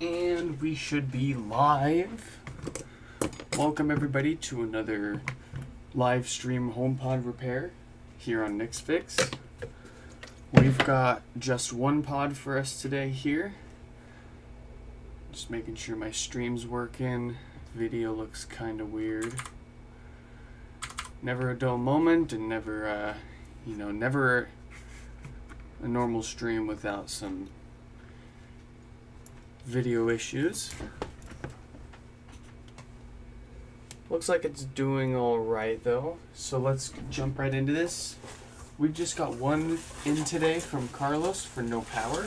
And we should be live. Welcome everybody to another live stream HomePod repair here on Nick's Fix. We've got just one pod for us today here. Just making sure my stream's working. Video looks kind of weird. Never a dull moment, and never a normal stream without some video issues. Looks like it's doing alright though, so let's jump right into this. We've just got one in today from Carlos for no power.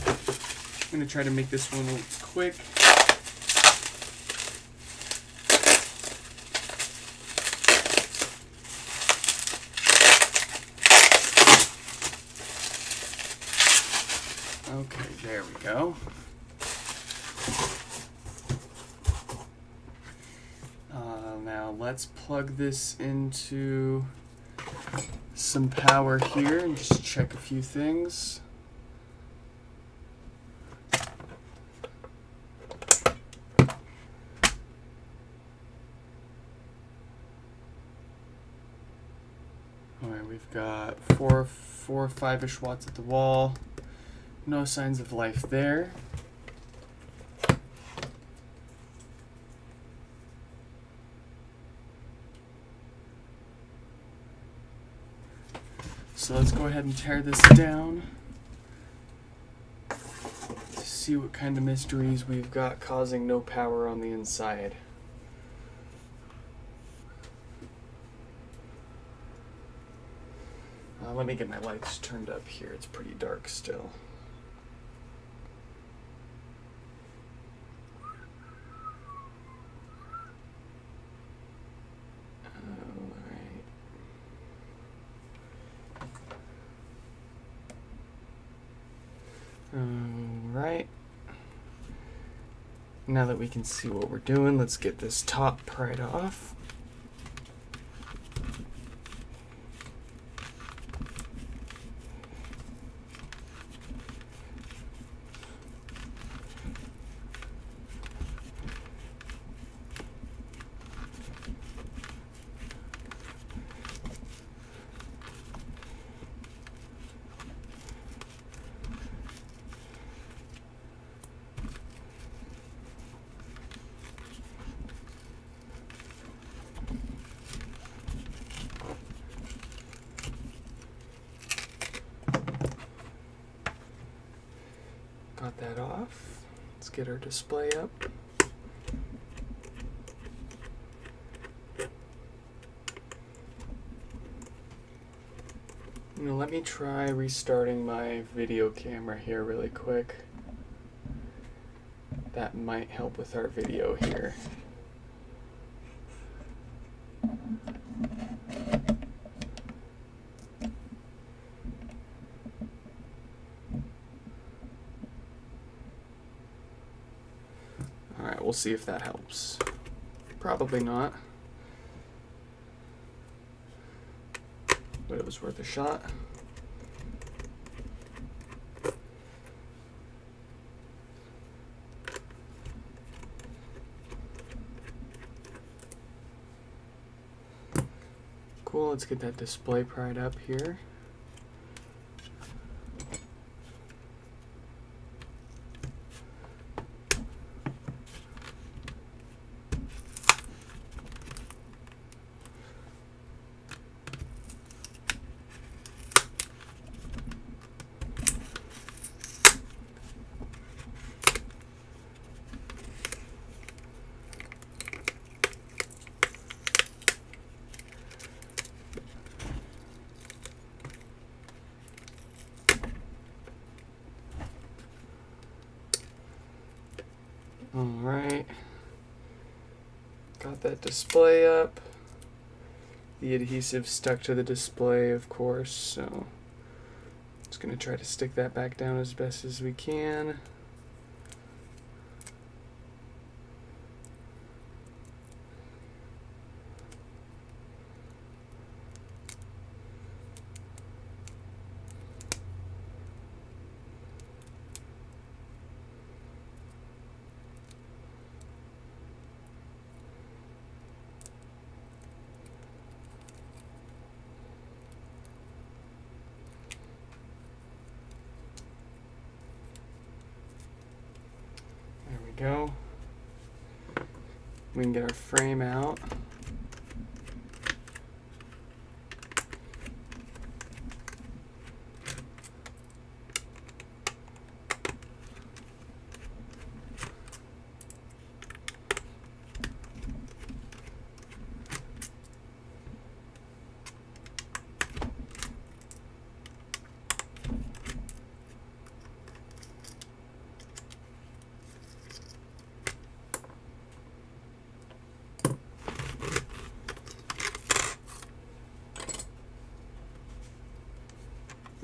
I'm going to try to make this one quick. Okay, there we go. Now let's plug this into some power here and just check a few things. Alright, we've got 4 or 5-ish watts at the wall. No signs of life there. So let's go ahead and tear this down to see what kind of mysteries we've got causing no power on the inside. Let me get my lights turned up here. It's pretty dark still. Alright. Now that we can see what we're doing, let's get this top pried off. Got that off. Let's get our display up. Now let me try restarting my video camera here really quick. That might help with our video here. Alright, we'll see if that helps. Probably not. But it was worth a shot. Cool, let's get that display pried up here. Alright, got that display up. The adhesive stuck to the display, of course, so just going to try to stick that back down as best as we can. go. We can get our frame out.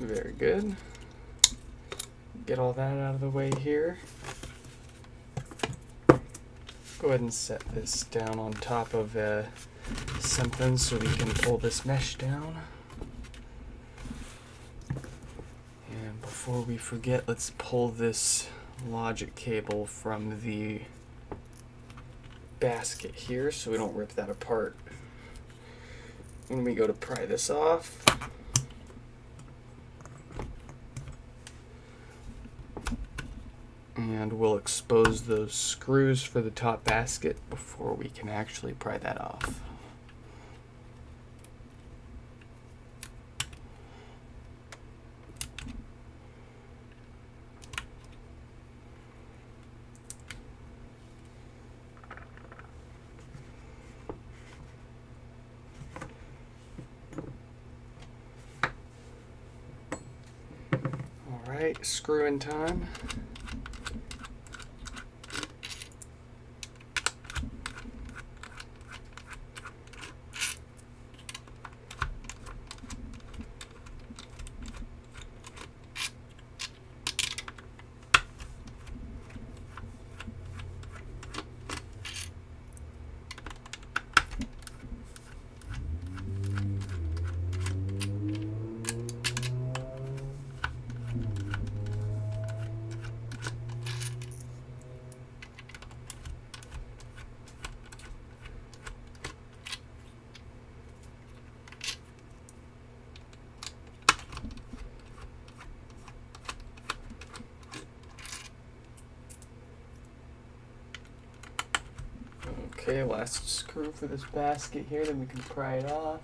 Very good. Get all that out of the way here. Go ahead and set this down on top of something so we can pull this mesh down. And before we forget, let's pull this logic cable from the basket here so we don't rip that apart when we go to pry this off. And we'll expose those screws for the top basket before we can actually pry that off. All right, screw in time. Okay, last screw for this basket here, then we can pry it off.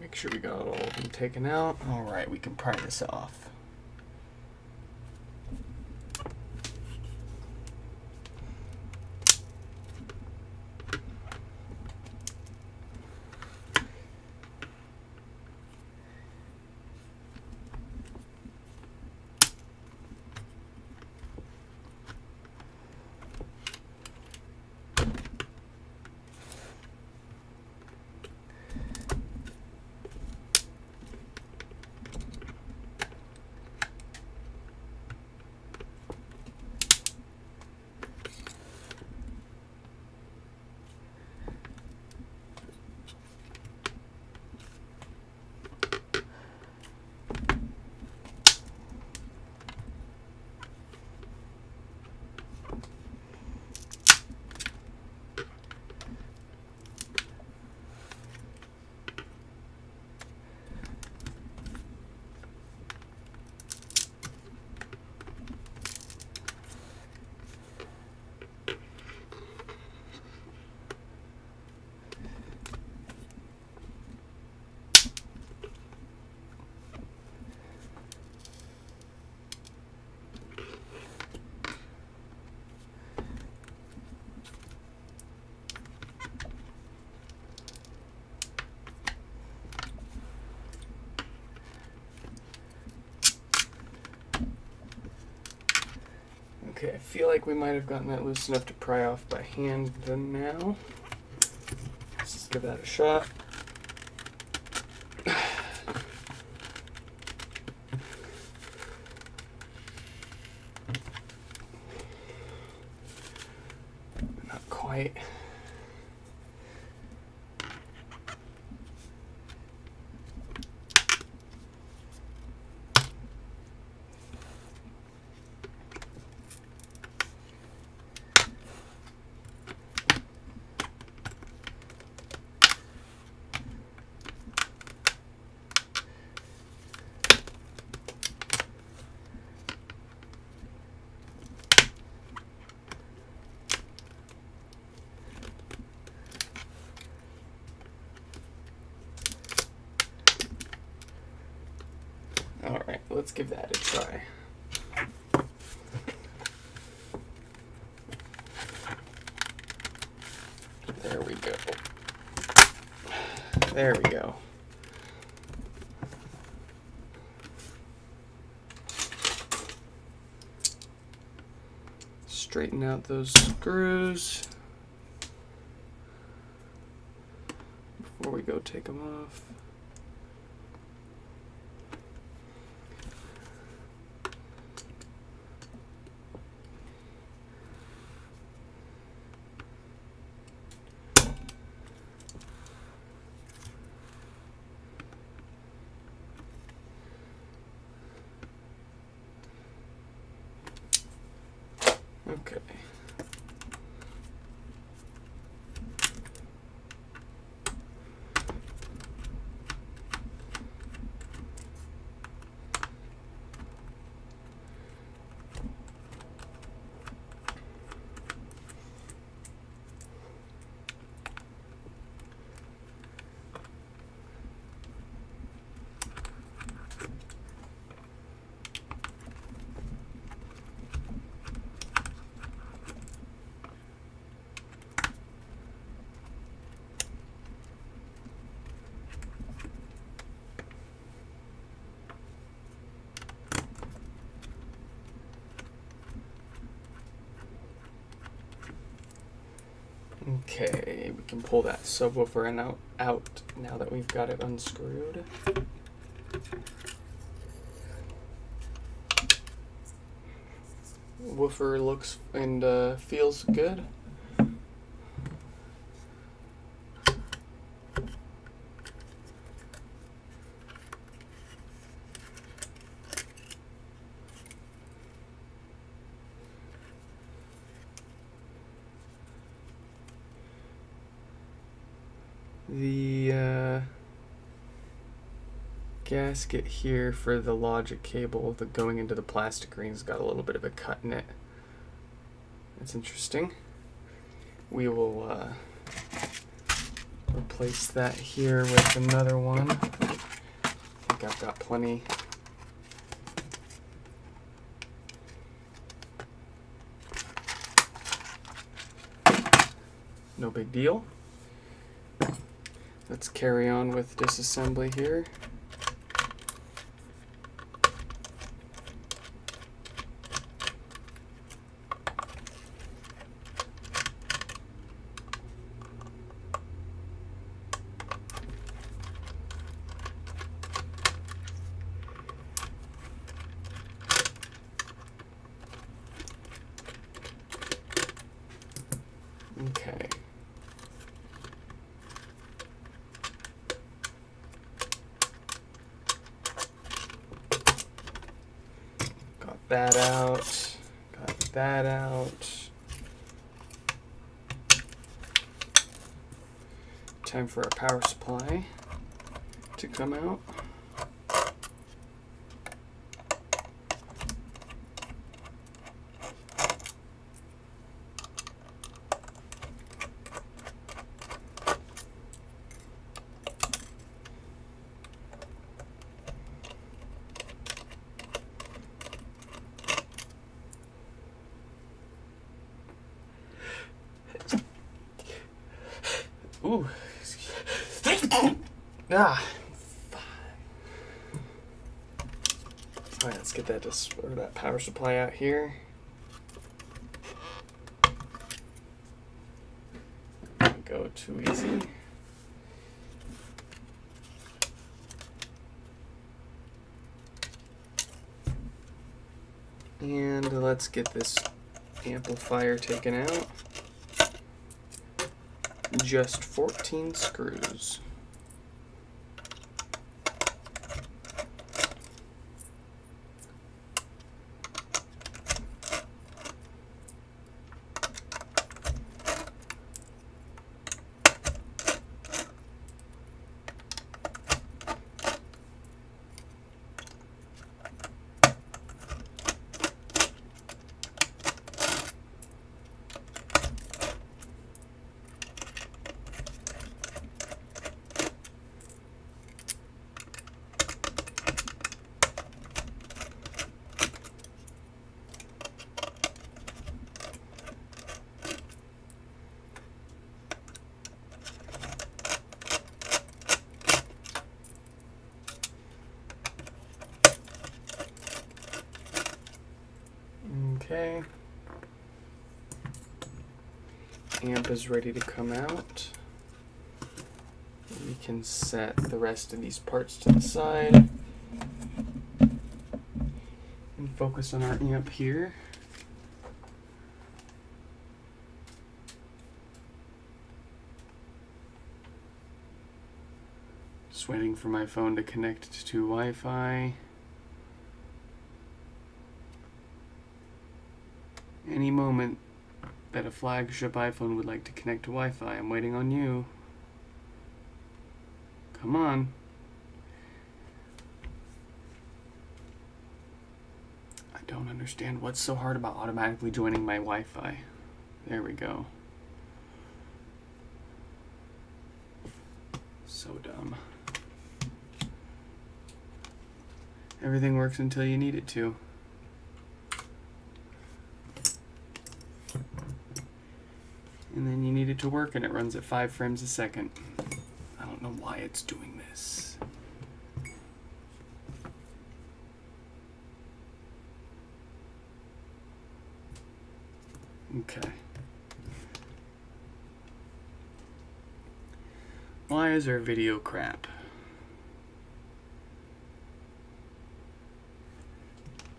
Make sure we got all of them taken out. All right, we can pry this off. Okay, I feel like we might have gotten that loose enough to pry off by hand then now. Let's just give that a shot. Not quite. let's give that a try. There we go. There we go. Straighten out those screws before we go take them off. Okay. Okay, we can pull that subwoofer out now that we've got it unscrewed. Woofer looks and feels good. The gasket here for the logic cable that going into the plastic ring's got a little bit of a cut in it. That's interesting. We will replace that here with another one. I think I've got plenty. No big deal. Let's carry on with disassembly here. Okay. That out, got that out. Time for our power supply to come out. Ooh. Ah. All right, let's get that power supply out here. Go too easy. And let's get this amplifier taken out. Just 14 screws. Okay. Amp is ready to come out. We can set the rest of these parts to the side and focus on our amp here. Just waiting for my phone to connect to Wi-Fi. Any moment that a flagship iPhone would like to connect to Wi-Fi, I'm waiting on you. Come on. I don't understand what's so hard about automatically joining my Wi-Fi. There we go. So dumb. Everything works until you need it to. And then you need it to work and it runs at 5 frames a second. I don't know why it's doing this. Okay. Why is our video crap?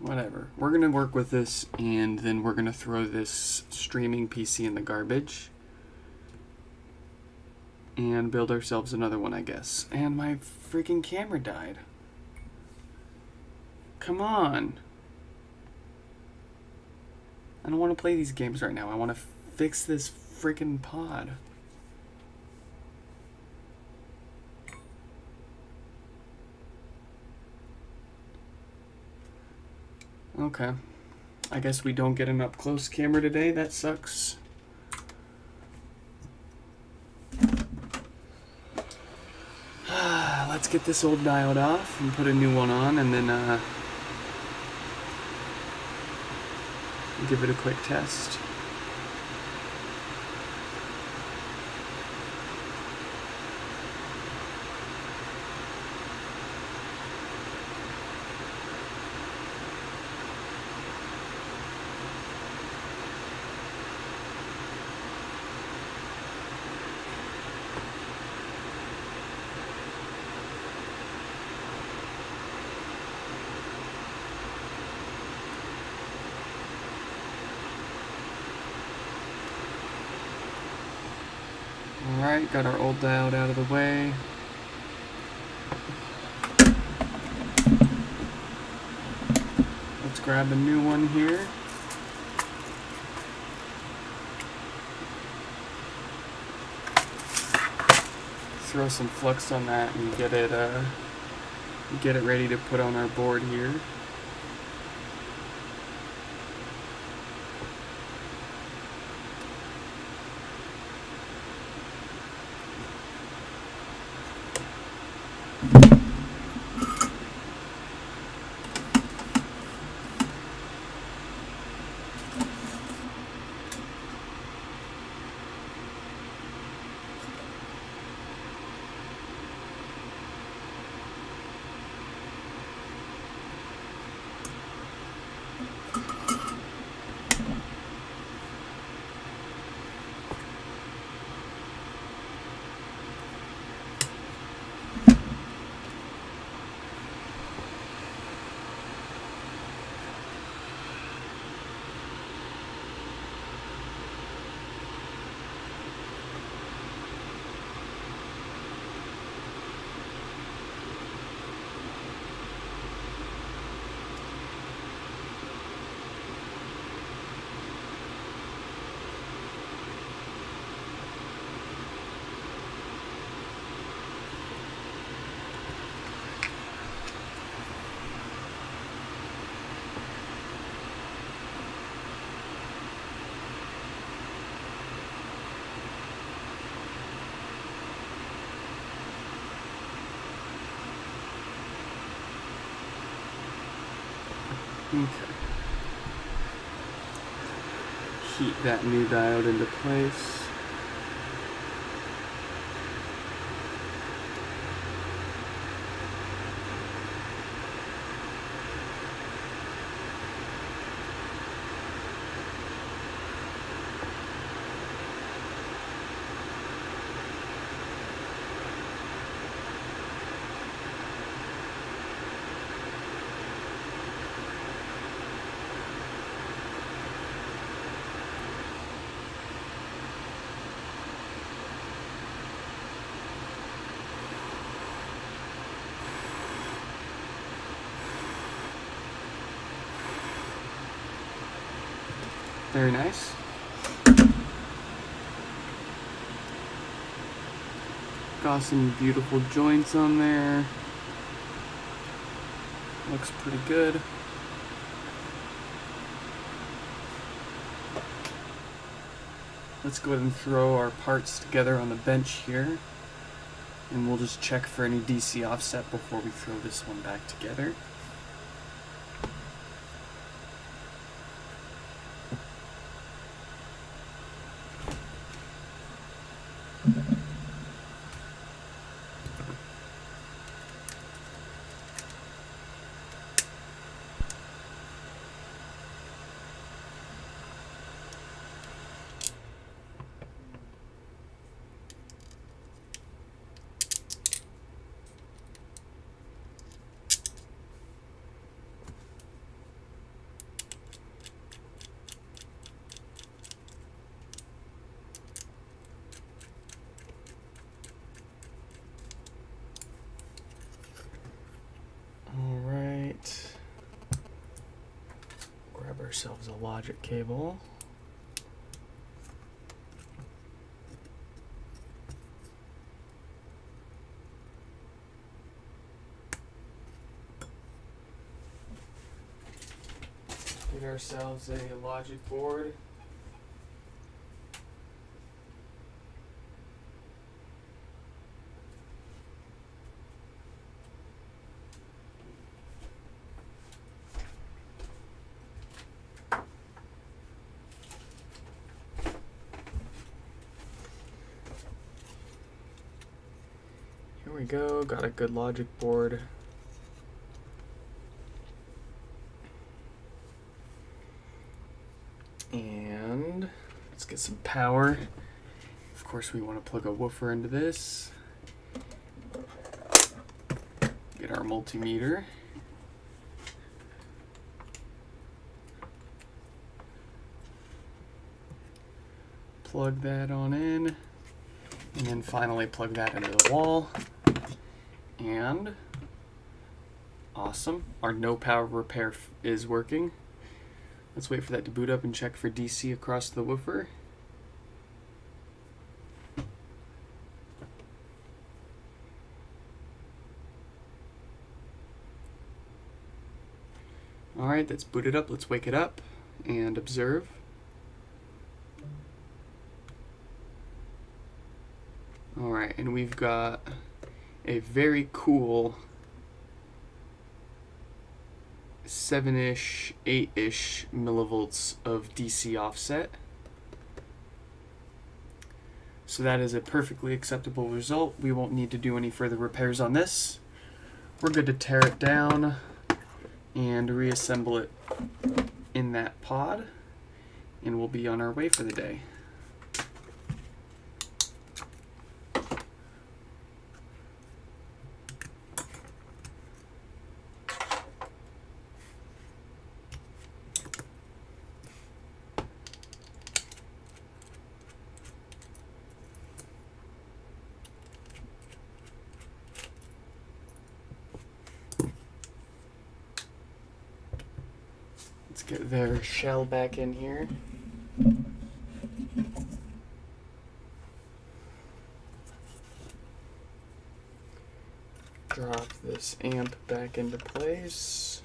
Whatever. We're going to work with this and then we're going to throw this streaming PC in the garbage and build ourselves another one, I guess. And my freaking camera died. Come on. I don't want to play these games right now. I want to fix this freaking pod. Okay. I guess we don't get an up-close camera today. That sucks. Let's get this old diode off and put a new one on and then give it a quick test. Alright, got our old diode out of the way. Let's grab a new one here. Throw some flux on that and get it ready to put on our board here. Okay. Heat that new diode into place. Very nice. Got some beautiful joints on there. Looks pretty good. Let's go ahead and throw our parts together on the bench here. And we'll just check for any DC offset before we throw this one back together. Grab ourselves a logic cable. Get ourselves a logic board. Here we go, got a good logic board. And let's get some power. Of course, we want to plug a woofer into this. Get our multimeter. Plug that on in. And then finally plug that into the wall. And awesome, our no power repair is working. Let's wait for that to boot up and check for DC across the woofer. Alright, that's booted up. Let's wake it up and observe. Alright, and we've got a very cool 7-ish, 8-ish millivolts of DC offset. So that is a perfectly acceptable result. We won't need to do any further repairs on this. We're good to tear it down and reassemble it in that pod, and we'll be on our way for the day. Let's get their shell back in here. Drop this amp back into place.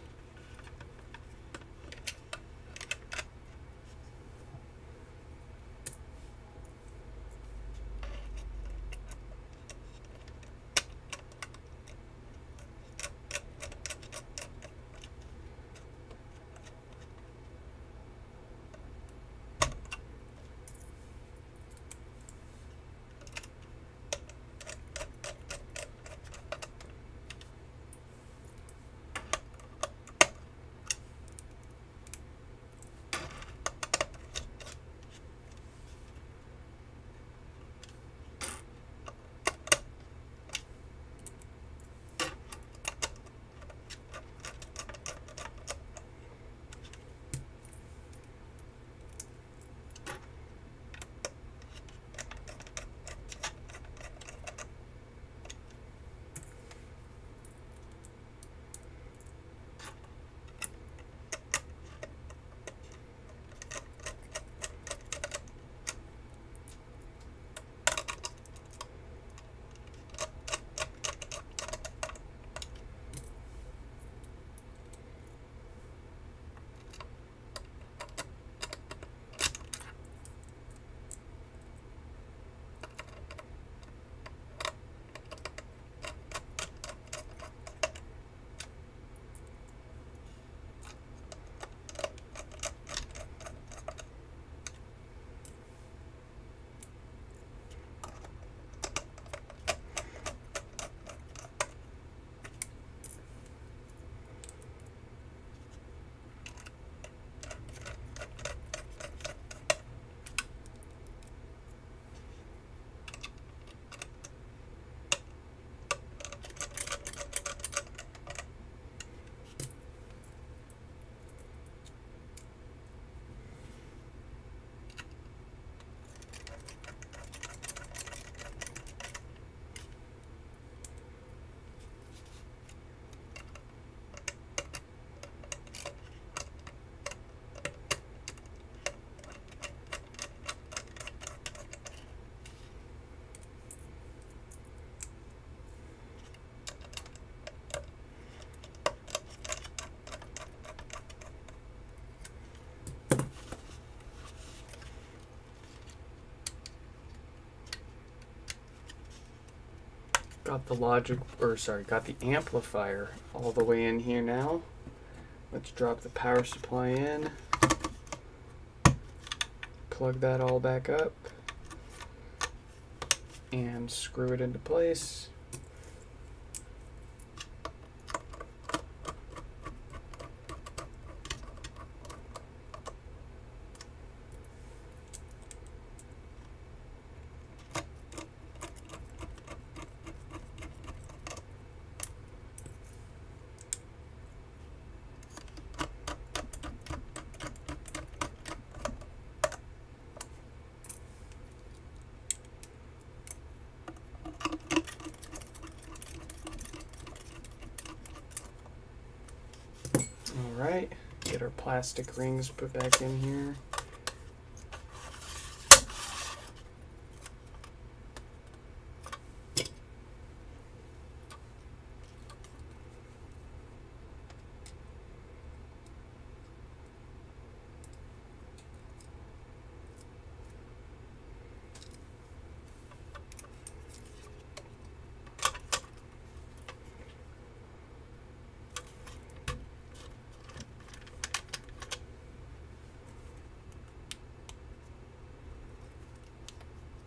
Got the got the amplifier all the way in here now. Let's drop the power supply in. Plug that all back up. And screw it into place. Alright, get our plastic rings put back in here.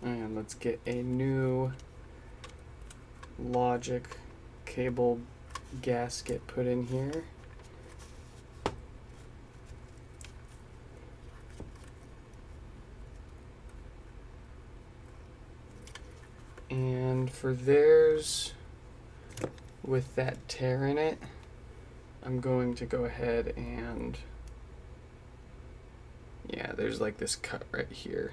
And let's get a new logic cable gasket put in here. And for theirs, with that tear in it, I'm going to go ahead and, yeah, there's like this cut right here.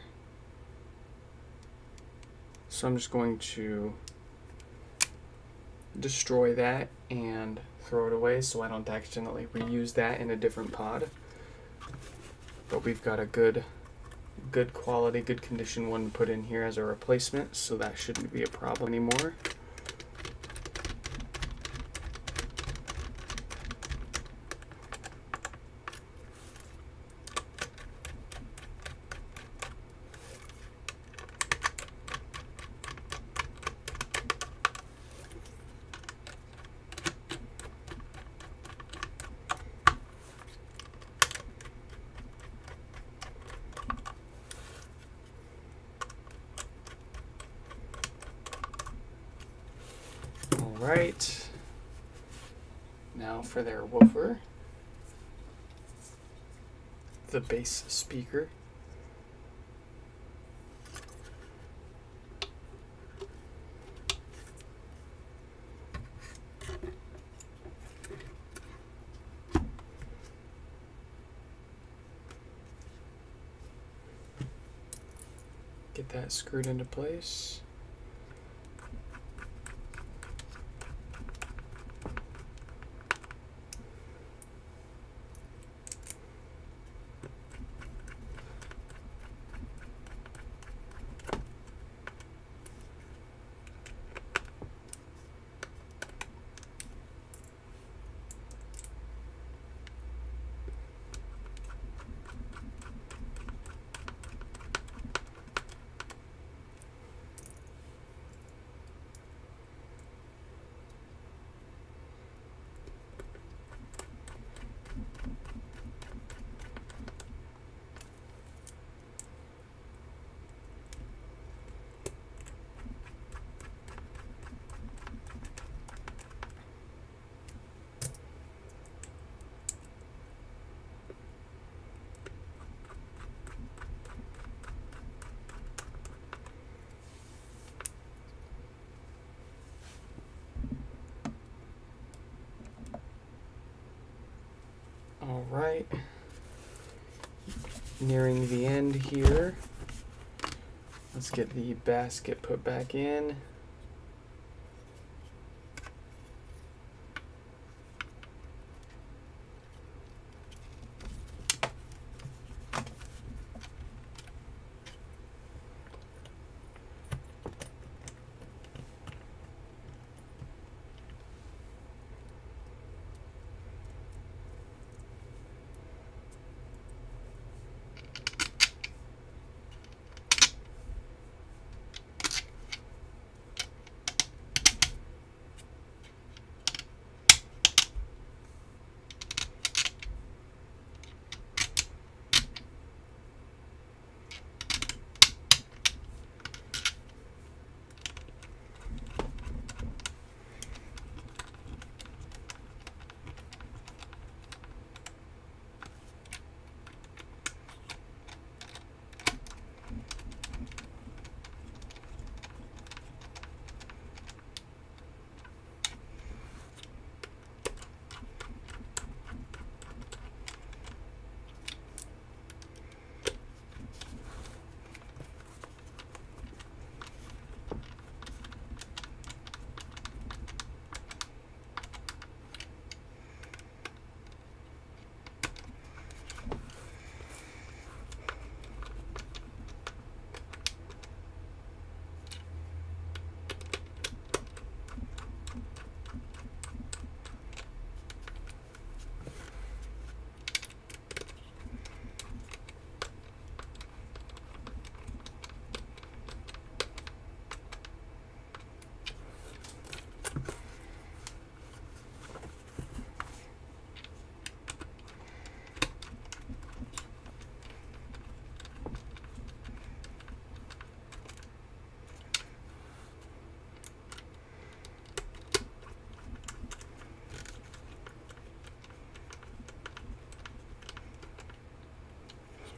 So I'm just going to destroy that and throw it away so I don't accidentally reuse that in a different pod. But we've got a good quality, good condition one to put in here as a replacement, so that shouldn't be a problem anymore. Right, now for their woofer, the bass speaker. Get that screwed into place. All right, nearing the end here. Let's get the basket put back in.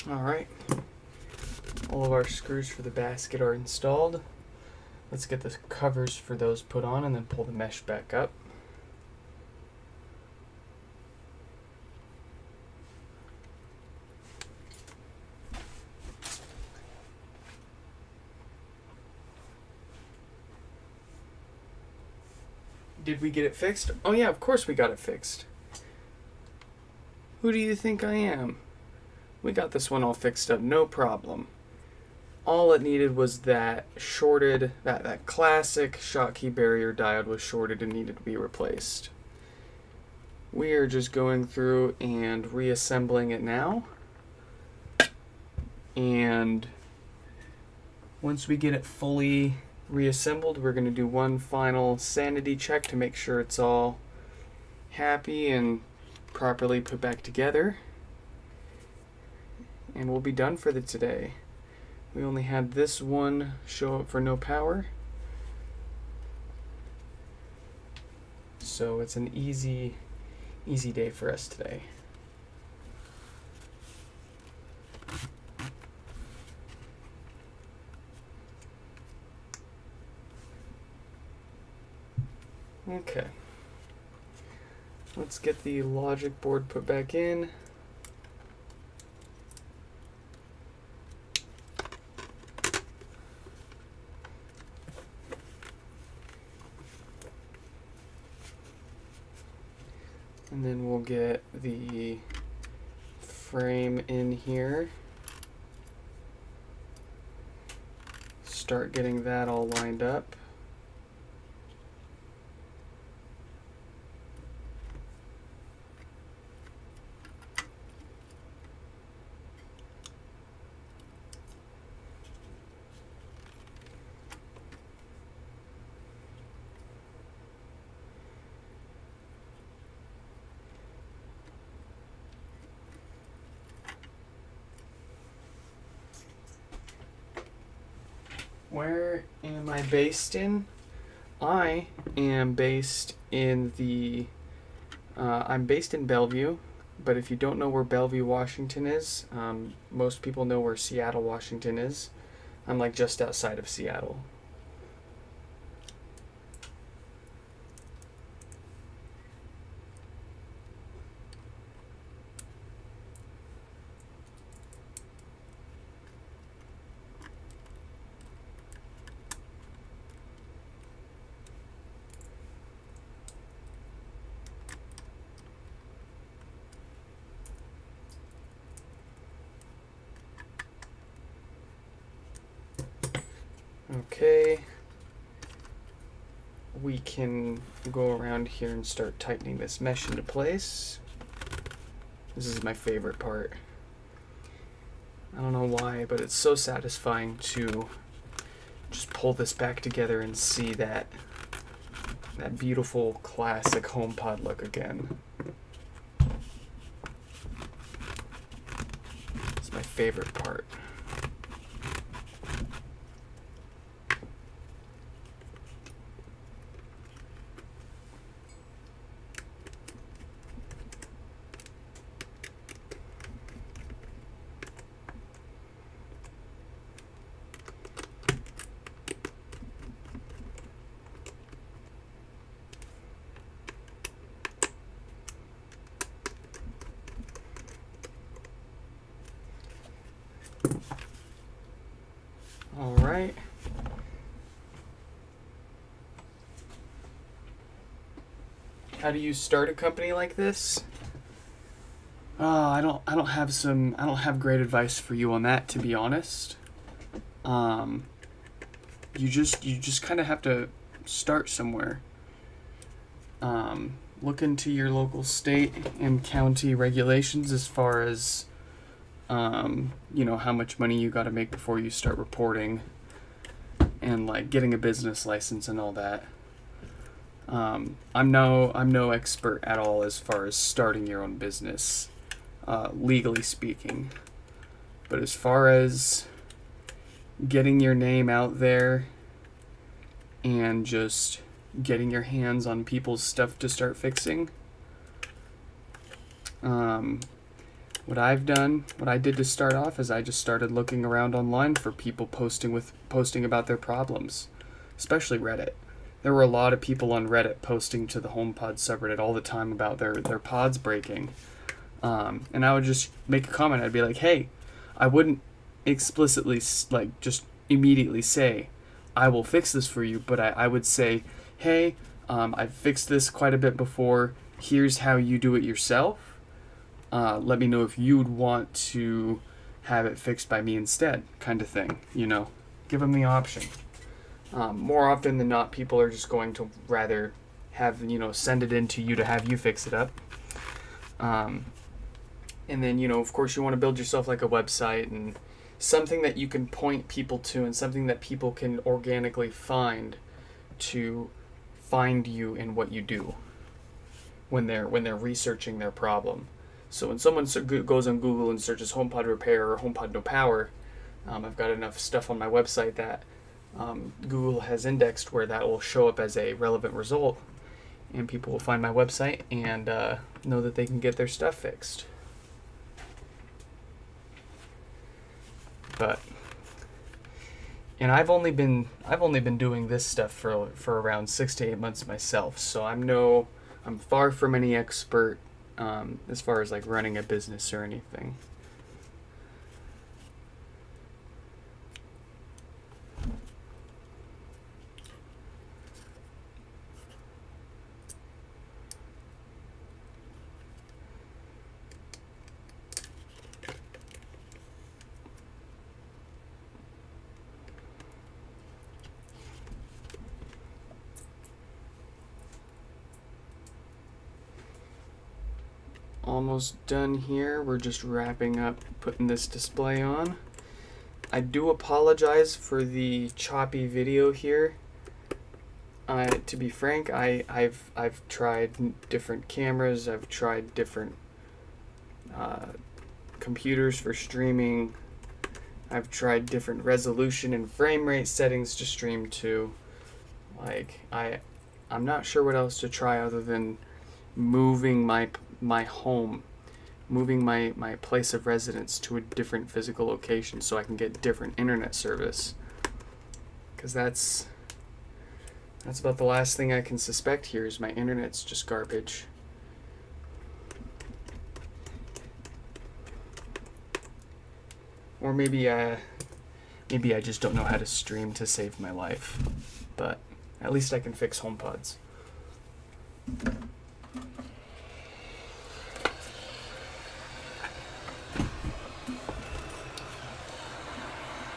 Alright, all of our screws for the basket are installed. Let's get the covers for those put on and then pull the mesh back up. Did we get it fixed? Oh yeah, of course we got it fixed. Who do you think I am? We got this one all fixed up, no problem. All it needed was that that classic Schottky barrier diode was shorted and needed to be replaced. We are just going through and reassembling it now. And once we get it fully reassembled, we're going to do one final sanity check to make sure it's all happy and properly put back together. And we'll be done for today. We only had this one show up for no power. So it's an easy day for us today. Okay. Let's get the logic board put back in. And then we'll get the frame in here. Start getting that all lined up. Where am I based in? I am based in I'm based in Bellevue, but if you don't know where Bellevue, Washington is, most people know where Seattle, Washington is. I'm like just outside of Seattle. Okay, we can go around here and start tightening this mesh into place. This is my favorite part. I don't know why, but it's so satisfying to just pull this back together and see that beautiful classic HomePod look again. It's my favorite part. All right. How do you start a company like this? I don't have great advice for you on that, to be honest. You just kind of have to start somewhere. Look into your local state and county regulations as far as how much money you got to make before you start reporting and like getting a business license and all that. I'm no expert at all as far as starting your own business, legally speaking. But as far as getting your name out there and just getting your hands on people's stuff to start fixing, what I did to start off is I just started looking around online for people posting about their problems, especially Reddit. There were a lot of people on Reddit posting to the HomePod subreddit all the time about their pods breaking. And I would just make a comment. I'd be like, hey, I wouldn't explicitly just immediately say, I will fix this for you, but I would say, hey, I've fixed this quite a bit before. Here's how you do it yourself. Let me know if you'd want to have it fixed by me instead, kind of thing, Give them the option. More often than not, people are just going to rather have, send it in to you to have you fix it up. And then, of course, you want to build yourself like a website and something that you can point people to and something that people can organically find to find you in what you do when they're researching their problem. So when someone goes on Google and searches HomePod repair or HomePod no power, I've got enough stuff on my website that Google has indexed where that will show up as a relevant result, and people will find my website and know that they can get their stuff fixed. And I've only been doing this stuff for around 6 to 8 months myself, so I'm far from any expert as far as like running a business or anything. Almost done here. We're just wrapping up putting this display on. I do apologize for the choppy video here. To be frank, I've tried different cameras. I've tried different computers for streaming. I've tried different resolution and frame rate settings to stream to. I'm not sure what else to try other than moving my home, moving my place of residence to a different physical location so I can get different internet service. Because that's about the last thing I can suspect here is my internet's just garbage. Or maybe I just don't know how to stream to save my life. But at least I can fix HomePods.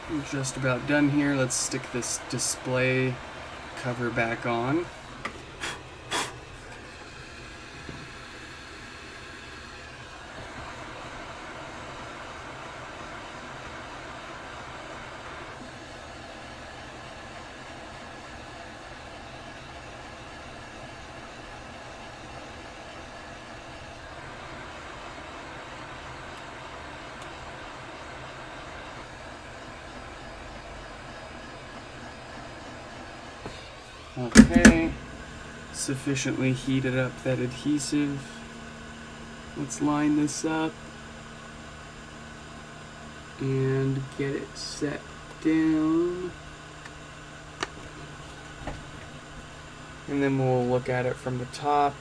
I'm just about done here. Let's stick this display cover back on. Okay, sufficiently heated up that adhesive. Let's line this up and get it set down. And then we'll look at it from the top.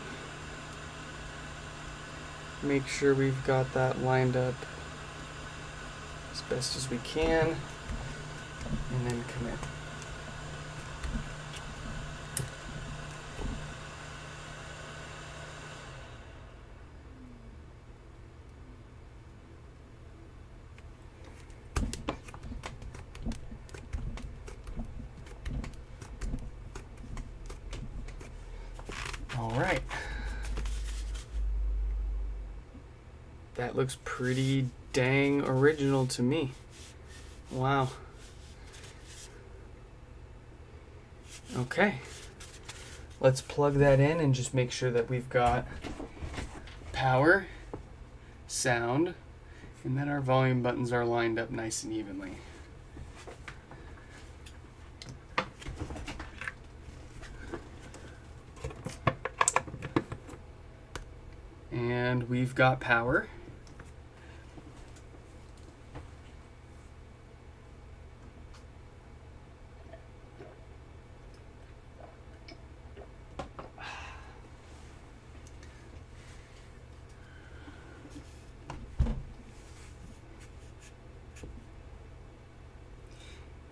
Make sure we've got that lined up as best as we can, and then commit. Alright. That looks pretty dang original to me. Wow. Okay. Let's plug that in and just make sure that we've got power, sound, and that our volume buttons are lined up nice and evenly. And we've got power.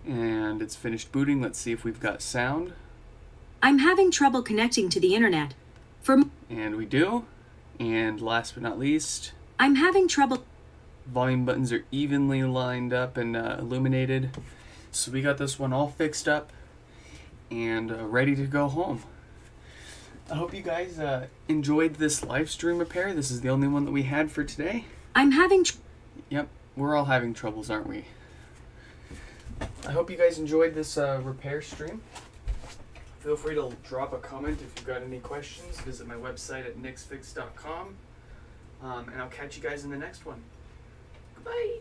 And it's finished booting. Let's see if we've got sound. I'm having trouble connecting to the internet. And we do. And last but not least, I'm having trouble. volume buttons are evenly lined up and illuminated. So we got this one all fixed up and ready to go home. I hope you guys enjoyed this live stream repair. This is the only one that we had for today. I'm having. Yep, we're all having troubles, aren't we? I hope you guys enjoyed this repair stream. Feel free to drop a comment if you've got any questions. Visit my website at nixfix.com. And I'll catch you guys in the next one. Goodbye.